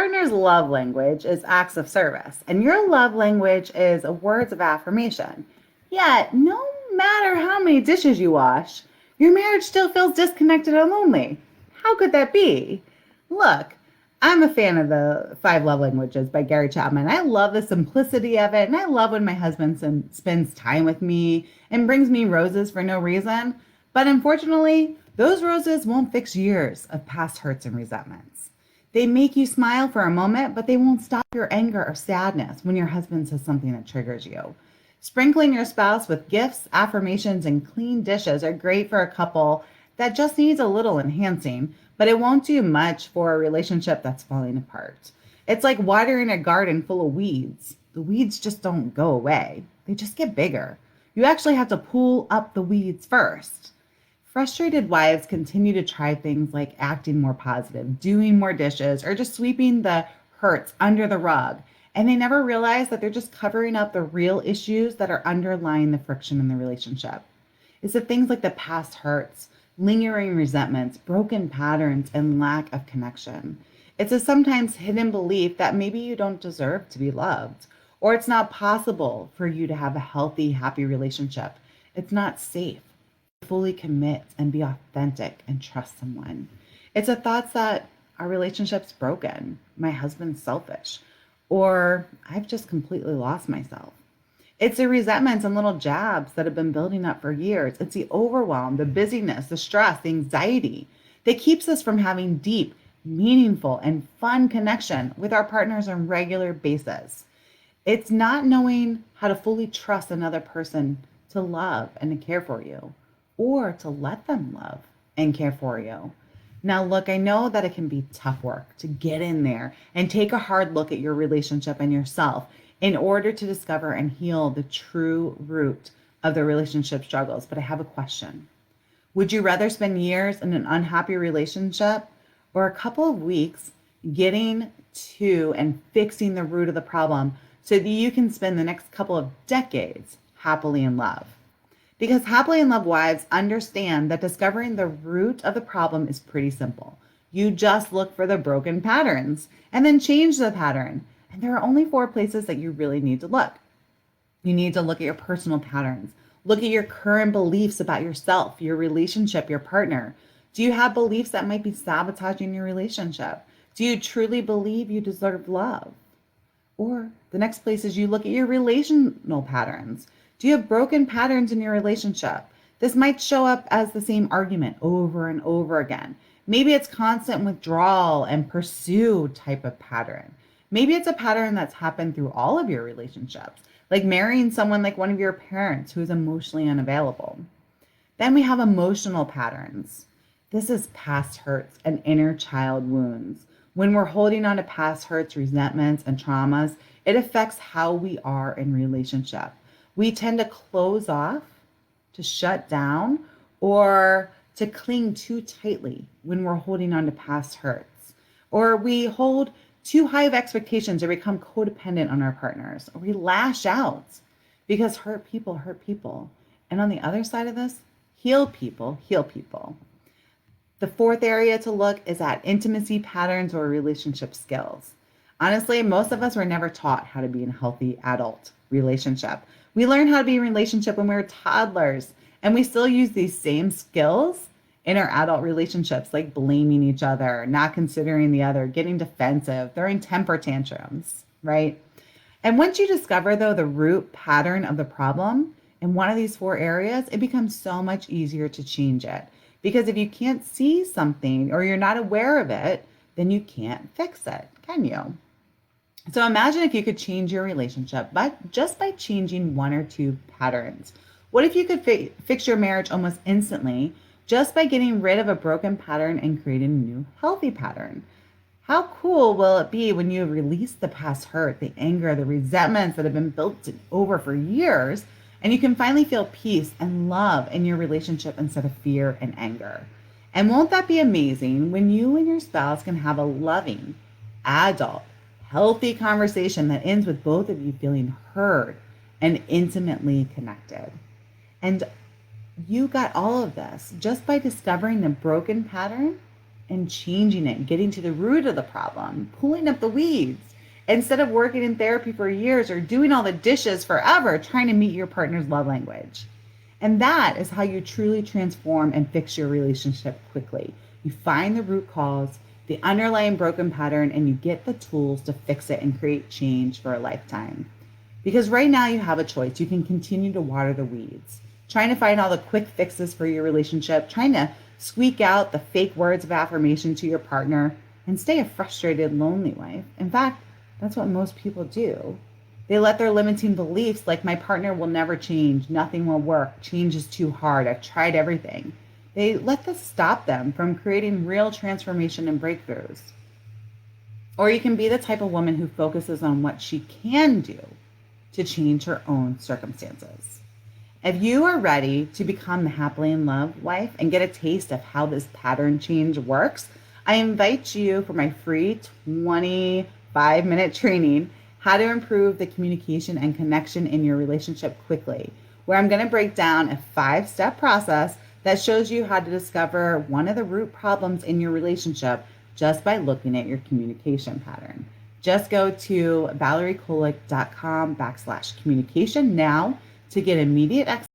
partner's love language is acts of service, and your love language is words of affirmation. Yet, no matter how many dishes you wash, your marriage still feels disconnected and lonely. How could that be? Look, I'm a fan of the Five Love Languages by Gary Chapman. I love the simplicity of it, and I love when my husband spends time with me and brings me roses for no reason. But unfortunately, those roses won't fix years of past hurts and resentments. They make you smile for a moment, but they won't stop your anger or sadness when your husband says something that triggers you. Sprinkling your spouse with gifts, affirmations, and clean dishes are great for a couple that just needs a little enhancing, but it won't do much for a relationship that's falling apart. It's like watering a garden full of weeds. The weeds just don't go away, they just get bigger. You actually have to pull up the weeds first. Frustrated wives continue to try things like acting more positive, doing more dishes, or just sweeping the hurts under the rug. And they never realize that they're just covering up the real issues that are underlying the friction in the relationship. It's the things like the past hurts, lingering resentments, broken patterns, and lack of connection. It's a sometimes hidden belief that maybe you don't deserve to be loved, or it's not possible for you to have a healthy, happy relationship. It's not safe fully commit and be authentic and trust someone. It's a thought that our relationship's broken, my husband's selfish, or I've just completely lost myself. It's the resentments and little jabs that have been building up for years. It's the overwhelm, the busyness, the stress, the anxiety that keeps us from having deep, meaningful, and fun connection with our partners on a regular basis. It's not knowing how to fully trust another person to love and to care for you, or to let them love and care for you. Now, look, I know that it can be tough work to get in there and take a hard look at your relationship and yourself in order to discover and heal the true root of the relationship struggles. But I have a question. Would you rather spend years in an unhappy relationship or a couple of weeks getting to and fixing the root of the problem so that you can spend the next couple of decades happily in love? Because happily in love wives understand that discovering the root of the problem is pretty simple. You just look for the broken patterns and then change the pattern. And there are only four places that you really need to look. You need to look at your personal patterns. Look at your current beliefs about yourself, your relationship, your partner. Do you have beliefs that might be sabotaging your relationship? Do you truly believe you deserve love? Or the next place is you look at your relational patterns. Do you have broken patterns in your relationship? This might show up as the same argument over and over again. Maybe it's constant withdrawal and pursue type of pattern. Maybe it's a pattern that's happened through all of your relationships, like marrying someone like one of your parents who is emotionally unavailable. Then we have emotional patterns. This is past hurts and inner child wounds. When we're holding on to past hurts, resentments, and traumas, it affects how we are in relationship. We tend to close off, to shut down, or to cling too tightly when we're holding on to past hurts. Or we hold too high of expectations or become codependent on our partners. Or we lash out because hurt people hurt people. And on the other side of this, heal people heal people. The fourth area to look is at intimacy patterns or relationship skills. Honestly, most of us were never taught how to be in a healthy adult relationship. We learned how to be in a relationship when we were toddlers, and we still use these same skills in our adult relationships, like blaming each other, not considering the other, getting defensive, throwing temper tantrums, right? And once you discover, though, the root pattern of the problem in one of these four areas, it becomes so much easier to change it. Because if you can't see something or you're not aware of it, then you can't fix it, can you? So imagine if you could change your relationship, but just by changing one or two patterns. What if you could fix your marriage almost instantly just by getting rid of a broken pattern and creating a new healthy pattern? How cool will it be when you release the past hurt, the anger, the resentments that have been built over for years, and you can finally feel peace and love in your relationship instead of fear and anger? And won't that be amazing when you and your spouse can have a loving, adult, healthy conversation that ends with both of you feeling heard and intimately connected? And you got all of this just by discovering the broken pattern and changing it, getting to the root of the problem, pulling up the weeds, instead of working in therapy for years or doing all the dishes forever trying to meet your partner's love language. And that is how you truly transform and fix your relationship quickly. You find the root cause, the underlying broken pattern, and you get the tools to fix it and create change for a lifetime. Because right now you have a choice. You can continue to water the weeds, trying to find all the quick fixes for your relationship, trying to squeak out the fake words of affirmation to your partner, and stay a frustrated, lonely wife. In fact, that's what most people do. They let their limiting beliefs, like my partner will never change, nothing will work, change is too hard, I've tried everything. They let this stop them from creating real transformation and breakthroughs. Or you can be the type of woman who focuses on what she can do to change her own circumstances. If you are ready to become the happily in love wife and get a taste of how this pattern change works, I invite you for my free 25-minute training, How to Improve the Communication and Connection in Your Relationship Quickly, where I'm going to break down a 5-step process that shows you how to discover one of the root problems in your relationship just by looking at your communication pattern. Just go to valeriekolick.com/communication now to get immediate access